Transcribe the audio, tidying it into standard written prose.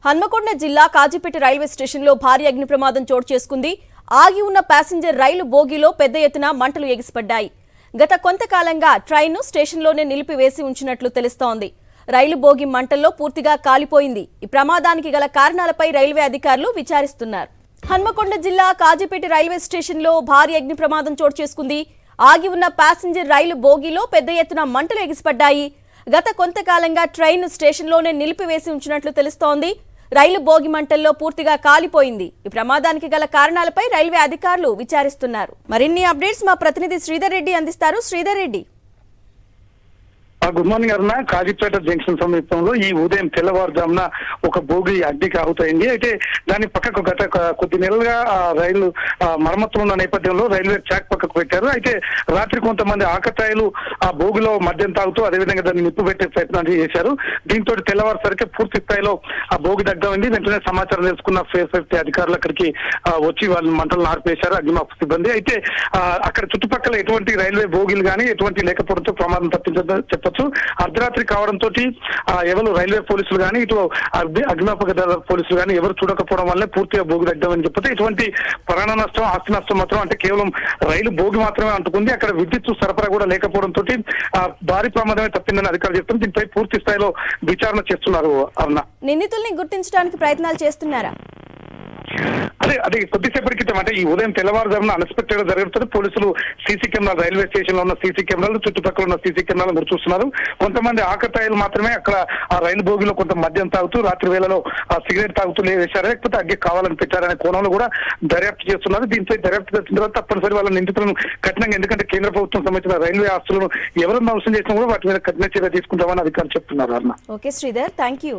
హన్మకొండ జిల్లా కాజీపేట రైల్వే స్టేషన్లో భారీ అగ్ని ప్రమాదం చోటు చేసుకుంది. ఆగి ఉన్న ప్యాసింజర్ రైలు బోగీలో పెద్ద ఎత్తున మంటలు ఎగిసిపడ్డాయి. గత కొంతకాలంగా ట్రైన్ను స్టేషన్లోనే నిలిపివేసి ఉంచినట్లు తెలుస్తోంది. రైలు బోగి మంటల్లో పూర్తిగా కాలిపోయింది. ఈ ప్రమాదానికి గల కారణాలపై రైల్వే అధికారులు విచారిస్తున్నారు. హన్మకొండ జిల్లా కాజీపేట రైల్వే స్టేషన్లో భారీ అగ్ని ప్రమాదం చోటు చేసుకుంది. ఆగి ఉన్న ప్యాసింజర్ రైలు బోగీలో పెద్ద ఎత్తున మంటలు ఎగిసిపడ్డాయి. గత కొంతకాలంగా ట్రైన్ స్టేషన్లోనే నిలిపివేసి ఉంచినట్లు తెలుస్తోంది. రైలు బోగి మంటల్లో పూర్తిగా కాలిపోయింది. ఈ ప్రమాదానికి గల కారణాలపై రైల్వే అధికారులు విచారిస్తున్నారు. మరిన్ని అప్డేట్స్ మా ప్రతినిధి శ్రీధర్ రెడ్డి అందిస్తారు. శ్రీధర్ రెడ్డి, గుడ్ మార్నింగ్ అరుణ. కాజీపేట జంక్షన్ సమీపంలో ఈ ఉదయం తెల్లవారుజామున ఒక బోగి అగ్నికి ఆహుతైంది. అయితే దాని పక్కకు గత కొద్ది నెలలుగా రైలు మరమ్మతులు ఉన్న నేపథ్యంలో రైల్వే ట్రాక్ పక్కకు పెట్టారు. అయితే రాత్రి కొంతమంది ఆకతాయిలు ఆ బోగిలో మద్యం తాగుతూ అదేవిధంగా దాన్ని నిప్పు పెట్టే ప్రయత్నాలు చేశారు. దీంతో తెల్లవారుసరికి పూర్తి స్థాయిలో ఆ బోగి దగ్గమైంది. వెంటనే సమాచారం తెలుసుకున్న ఫైర్ సేఫ్టీ అధికారులు అక్కడికి వచ్చి వాళ్ళు మంటలు ఆర్పేశారు, అగ్నిమాపక సిబ్బంది. అయితే అక్కడ చుట్టుపక్కల ఎటువంటి రైల్వే బోగీలు కానీ ఎటువంటి లేకపోవడంతో ప్రమాదం తప్పించడం చెప్పొచ్చు. అర్ధరాత్రి కావడంతో ఎవరు రైల్వే పోలీసులు కానీ ఇటు అగ్నిమాపక దళ పోలీసులు కానీ ఎవరు చూడకపోవడం వల్లే పూర్తిగా బోగి దగ్గమని చెప్పొచ్చు. ఇటువంటి ప్రాణ నష్టం, ఆస్తి నష్టం మాత్రం అంటే కేవలం రైలు బోగి మాత్రమే అంటుకుంది. అక్కడ విద్యుత్ సరఫరా కూడా లేకపోవడంతో భారీ ప్రమాదమే తప్పిందని అధికారులు చెప్తున్నారు. దీనిపై పూర్తి స్థాయిలో విచారణ చేస్తున్నారు. అన్న నిందితుల్ని గుర్తించడానికి ప్రయత్నాలు చేస్తున్నారా? అదే కొద్దిసేపటి క్రితం అంటే ఈ ఉదయం తెల్లవారుజామున అన్ఎక్స్పెక్టెడ్ గా జరుగుతుంది. పోలీసులు సీసీ కెమెరాలు, రైల్వే స్టేషన్ లో ఉన్న సీసీ కెమెరాలు, చుట్టుపక్కల ఉన్న సీసీ కెమెరాలు గురి చూస్తున్నారు. కొంతమంది ఆకతాయిలు మాత్రమే అక్కడ ఆ రైలు బోగిలో కొంత మద్యం తాగుతూ రాత్రి వేళలో ఆ సిగరెట్ తాగుతూ వేశారు, లేకపోతే అగ్గి కావాలని పెట్టారనే కోణంలో కూడా దర్యాప్తు చేస్తున్నారు. దీంతో దర్యాప్తు చేసిన తర్వాత తప్పనిసరి వాళ్ళ నిందితులను కఠినంగా, ఎందుకంటే కేంద్ర ప్రభుత్వం సంబంధించిన రైల్వే ఆస్తులను ఎవరు మోసం చేసినా కూడా వాటి మీద కఠిన చర్య తీసుకుంటామని అధికారులు చెప్తున్నారు. అన్న ఓకే శ్రీధర్, థ్యాంక్ యూ.